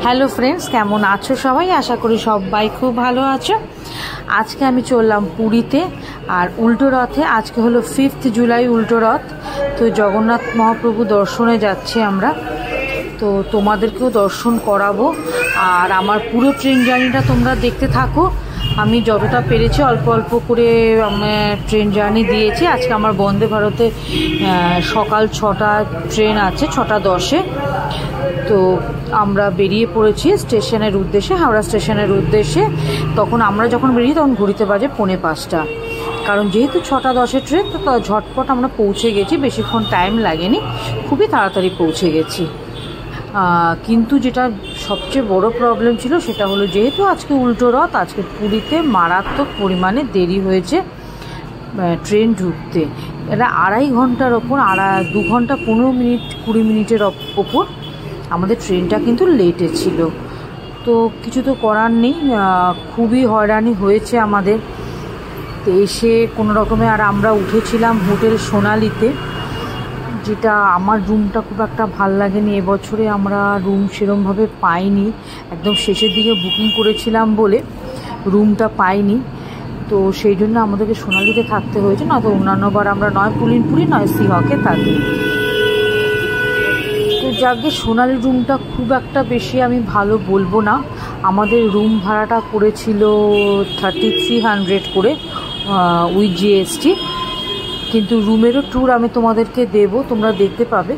Hello friends, কেমন আছো সবাই? আশা করি সবাই খুব ভালো আছো। আজকে আমি চললাম পুরীতে, আর উল্টো রথে। আজকে হলো 5 জুলাই উল্টো রথ। তো জগন্নাথ মহাপ্রভু দর্শনে যাচ্ছি আমরা, তো তোমাদেরকেও দর্শন করাবো। আর আমার পুরো ট্রেন জার্নিটা তোমরা দেখতে থাকো। আমি যতটা পেরেছি অল্প অল্প করে ট্রেন জার্নি দিয়েছি। আজকে আমার বন্দে ভারতে সকাল 6টা ট্রেন আছে, 6টা 10-এ। তো আমরা বেরিয়ে পড়েছি স্টেশনের উদ্দেশ্যে, হাওড়া স্টেশনের উদ্দেশ্যে। তখন আমরা যখন বেরিয়ে তখন ঘুরিতে বাজে 4:45, কারণ যেহেতু 6টা 10-এর ট্রেন, তো ঝটপট আমরা পৌঁছে গেছি, বেশিক্ষণ টাইম লাগেনি, খুবই তাড়াতাড়ি পৌঁছে গেছি। কিন্তু যেটা সবচেয়ে বড় প্রবলেম ছিল সেটা হলো, যেহেতু আজকে উল্টো রথ, আজকে পুরীতে মারাত্মক পরিমাণে দেরি হয়েছে ট্রেন ঢুকতে। এটা 2.5 ঘন্টার ওপর, 2 ঘন্টা 15 মিনিট 20 মিনিটের ওপর আমাদের ট্রেনটা কিন্তু লেটে ছিল। তো কিছু তো করার নেই, খুবই হয়রানি হয়েছে আমাদের। তো এসে কোনো রকমে, আর আমরা উঠেছিলাম হোটেল সোনালিতে, যেটা আমার রুমটা খুব একটা ভাল লাগেনি। এবছরে আমরা রুম সেরমভাবে পাইনি, একদম শেষের দিকে বুকিং করেছিলাম বলে রুমটা পাইনি। তো সেই জন্য আমাদেরকে সোনালিতে থাকতে হয়েছে, নয়তো অন্যান্যবার আমরা নয় পুলিনপুরি নয় সিহকে থাকি। তো যাকে সোনালি রুমটা খুব একটা বেশি আমি ভালো বলবো না। আমাদের রুম ভাড়াটা পড়েছিল 3300 করে উইথ জিএসটি। কিন্তু রুমেরও ট্যুর আমি তোমাদেরকে দেব, তোমরা দেখতে পাবে।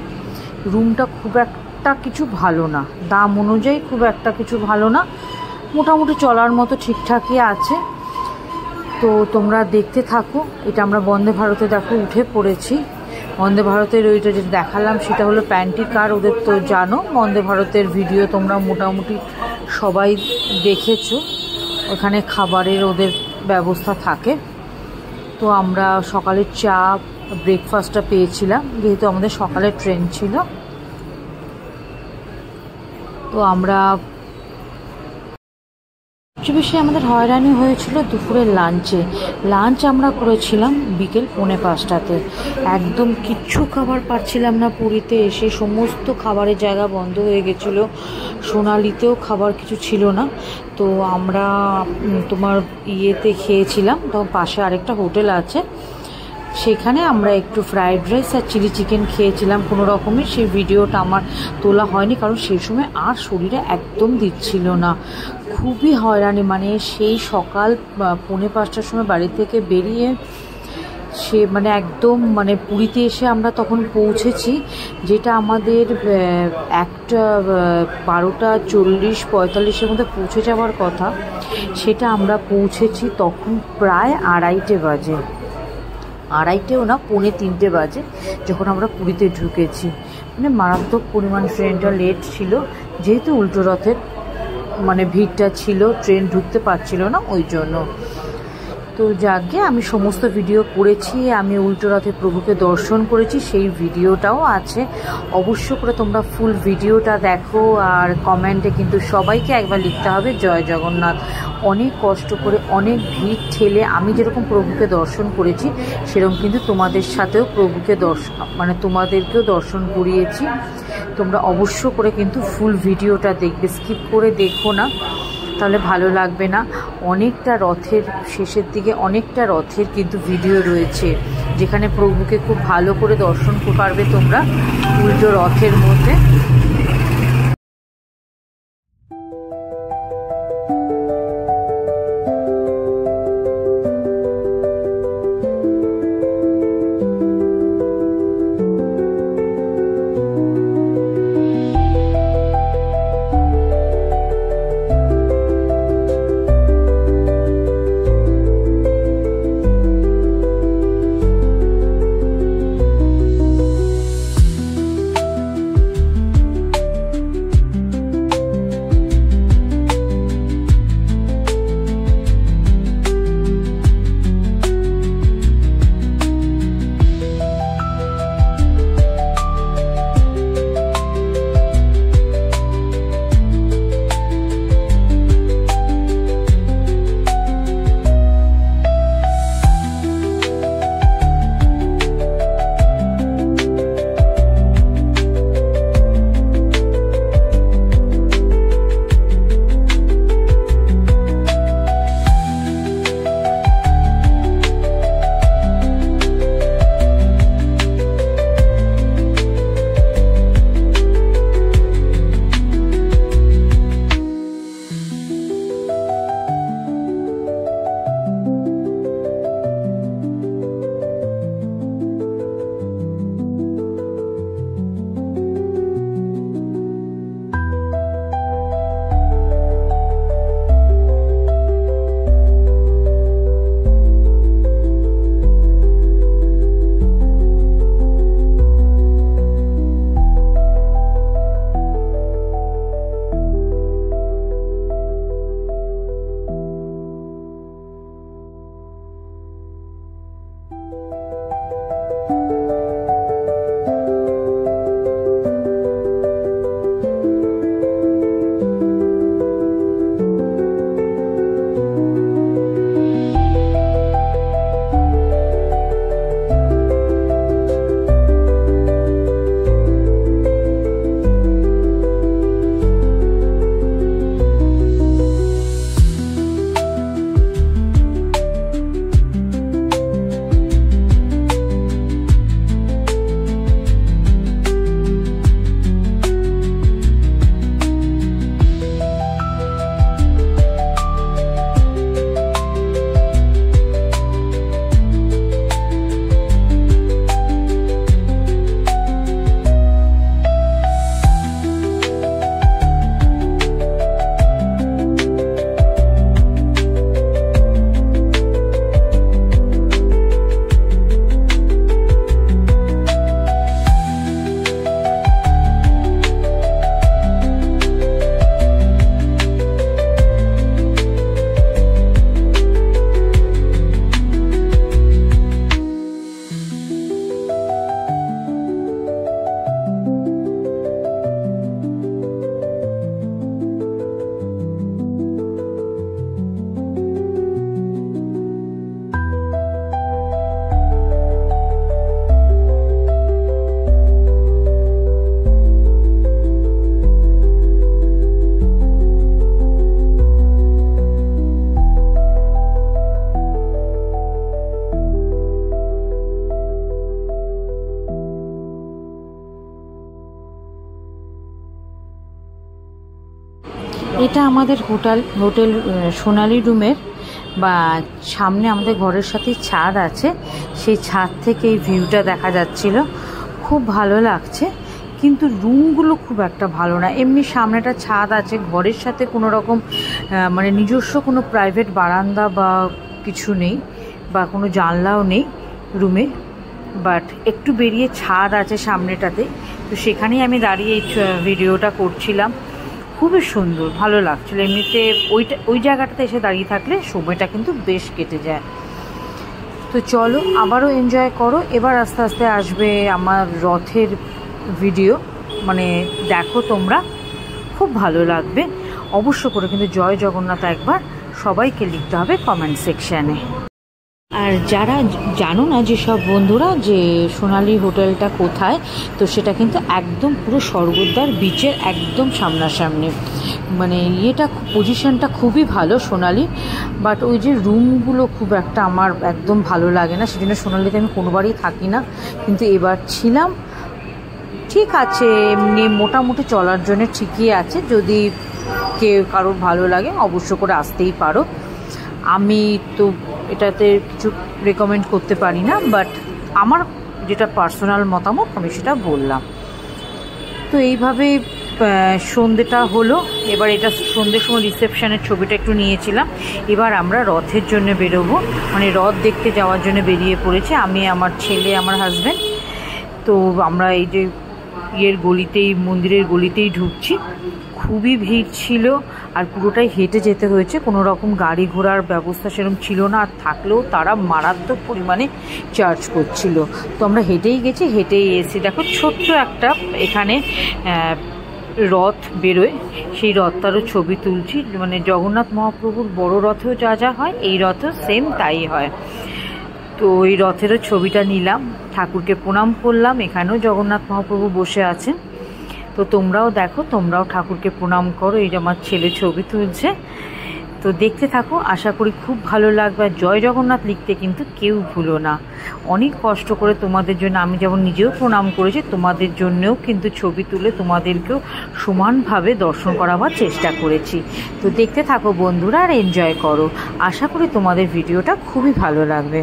রুমটা খুব একটা কিছু ভালো না, দাম অনুযায়ী খুব একটা কিছু ভালো না, মোটামুটি চলার মতো ঠিকঠাকই আছে। তো তোমরা দেখতে থাকো। এটা আমরা বন্দে ভারতে দেখো উঠে পড়েছি। বন্দে ভারতের ওইটা যেটা দেখালাম সেটা হলো প্যান্টি কার। ওদের তো জানো বন্দে ভারতের ভিডিও তোমরা মোটামুটি সবাই দেখেছো, ওখানে খাবারের ওদের ব্যবস্থা থাকে। তো আমরা সকালের চা ব্রেকফাস্টটা পেয়েছিলাম, যেহেতু আমাদের সকালের ট্রেন ছিল। তো আমরা সবচেয়ে বেশি আমাদের হয়রানি হয়েছিল দুপুরের লাঞ্চ আমরা করেছিলাম বিকেল 4:45-তে। একদম কিচ্ছু খাবার পাচ্ছিলাম না পুরীতে এসে, সমস্ত খাবারের জায়গা বন্ধ হয়ে গেছিলো। সোনালিতেও খাবার কিছু ছিল না। তো আমরা তোমার ইয়েতে খেয়েছিলাম, তখন পাশে আরেকটা হোটেল আছে, সেখানে আমরা একটু ফ্রাইড রাইস আর চিলি চিকেন খেয়েছিলাম কোনো রকমের। সেই ভিডিওটা আমার তোলা হয়নি, কারণ সেই সময় আর শরীরে একদম দিচ্ছিল না, খুবই হয়রানি। মানে সেই সকাল 4:45-টার সময় বাড়ি থেকে বেরিয়ে সে একদম পুরীতে এসে আমরা তখন পৌঁছেছি, যেটা আমাদের 12:40-45-এর মধ্যে পৌঁছে যাওয়ার কথা, সেটা আমরা পৌঁছেছি তখন প্রায় 2:30 বাজে। 2:30ও না, 2:45 বাজে যখন আমরা পুরীতে ঢুকেছি। মারাত্মক পরিমাণ ট্রেনটা লেট ছিল, যেহেতু উল্টো রথের ভিড়টা ছিল, ট্রেন ঢুকতে পারছিল না ওই জন্য। তো যাকে আমি সমস্ত ভিডিও করেছি, আমি উল্টো রথে প্রভুকে দর্শন করেছি, সেই ভিডিওটাও আছে। অবশ্য করে তোমরা ফুল ভিডিওটা দেখো। আর কমেন্টে কিন্তু সবাইকে একবার লিখতে হবে জয় জগন্নাথ। অনেক কষ্ট করে, অনেক ভিড় ঠেলে আমি যেরকম প্রভুকে দর্শন করেছি, সেরকম কিন্তু তোমাদের সাথেও প্রভুকে তোমাদেরকেও দর্শন করিয়েছি। তোমরা অবশ্য করে কিন্তু ফুল ভিডিওটা দেখবে, স্কিপ করে দেখো না, তাহলে ভালো লাগবে না। অনেকটা রথের শেষের দিকে অনেকটা রথের কিন্তু ভিডিও রয়েছে, যেখানে প্রভুকে খুব ভালো করে দর্শন করতে পারবে তোমরা উল্টো রথের মধ্যে। এটা আমাদের হোটেল সোনালী রুমের বা সামনে আমাদের ঘরের সাথে ছাদ আছে, সেই ছাদ থেকে এই ভিউটা দেখা যাচ্ছিল, খুব ভালো লাগছে। কিন্তু রুমগুলো খুব একটা ভালো না। এমনি সামনেটা ছাদ আছে, ঘরের সাথে কোনো রকম মানে নিজস্ব কোনো প্রাইভেট বারান্দা বা কিছু নেই, বা কোনো জানলাও নেই রুমে, বাট একটু বেরিয়ে ছাদ আছে সামনেটাতে। তো সেখানেই আমি দাঁড়িয়ে এই ভিডিওটা করছিলাম। খুবই সুন্দর, ভালো লাগছিলো। এমনিতে ওই জায়গাটাতে এসে দাঁড়িয়ে থাকলে সময়টা কিন্তু বেশ কেটে যায়। তো চলো আবারও এনজয় করো। এবার আস্তে আস্তে আসবে আমার রথের ভিডিও, মানে দেখো তোমরা, খুব ভালো লাগবে। অবশ্য করে কিন্তু জয় জগন্নাথ একবার সবাইকে লিখতে হবে কমেন্ট সেকশানে। আর যারা জানো না, যেসব বন্ধুরা, যে সোনালী হোটেলটা কোথায়, তো সেটা কিন্তু একদম পুরো স্বর্গদ্বার বিচের একদম সামনাসামনি। মানে পজিশনটা খুবই ভালো সোনালী, বাট ওই যে রুমগুলো খুব একটা আমার একদম ভালো লাগে না, সেজন্য সোনালীতে আমি কোনোবারই থাকি না। কিন্তু এবার ছিলাম, ঠিক আছে, এমনি মোটামুটি চলার জন্য ঠিকই আছে। যদি কারোর ভালো লাগে অবশ্য করে আসতেই পারো। আমি তো এটাতে কিছু রেকমেন্ড করতে পারি না, বাট আমার যেটা পার্সোনাল মতামত আমি সেটা বললাম। তো এইভাবে সন্ধেটা হলো। এবার এটা সন্ধ্যের সময় রিসেপশনের ছবিটা একটু নিয়েছিলাম। এবার আমরা রথের জন্য বেরোবো, মানে রথ দেখতে যাওয়ার জন্য বেরিয়ে পড়েছে আমি, আমার ছেলে, আমার হাজব্যান্ড। তো আমরা এই যে মন্দিরের গলিতেই ঢুকছি। খুবই ভিড় ছিল, আর পুরোটাই হেঁটে যেতে হয়েছে। কোনো রকম গাড়ি ঘোড়ার ব্যবস্থা সেরকম ছিল না, আর থাকলেও তারা মারাত্মক পরিমাণে চার্জ করছিল। তো আমরা হেঁটেই গেছি, হেঁটেই এসেছি। দেখো ছোট্ট একটা এখানে রথ বেরোয়, সেই রথটারও ছবি তুলছি। মানে জগন্নাথ মহাপ্রভুর বড় রথেও যা যা হয়, এই রথেও সেম তাই হয়। তো ওই রথেরও ছবিটা নিলাম, ঠাকুরকে প্রণাম করলাম। এখানেও জগন্নাথ মহাপ্রভু বসে আছেন। তো তোমরাও দেখো, তোমরাও ঠাকুরকে প্রণাম করো। এই যে আমার ছেলে ছবি তুলছে। তো দেখতে থাকো, আশা করি খুব ভালো লাগবে। আর জয় জগন্নাথ লিখতে কিন্তু কেউ ভুলো না। অনেক কষ্ট করে তোমাদের জন্য, আমি যেমন নিজেও প্রণাম করেছি, তোমাদের জন্যও কিন্তু ছবি তুলে তোমাদেরকেও সমানভাবে দর্শন করাবার চেষ্টা করেছি। তো দেখতে থাকো বন্ধুরা, আর এনজয় করো। আশা করি তোমাদের ভিডিওটা খুবই ভালো লাগবে।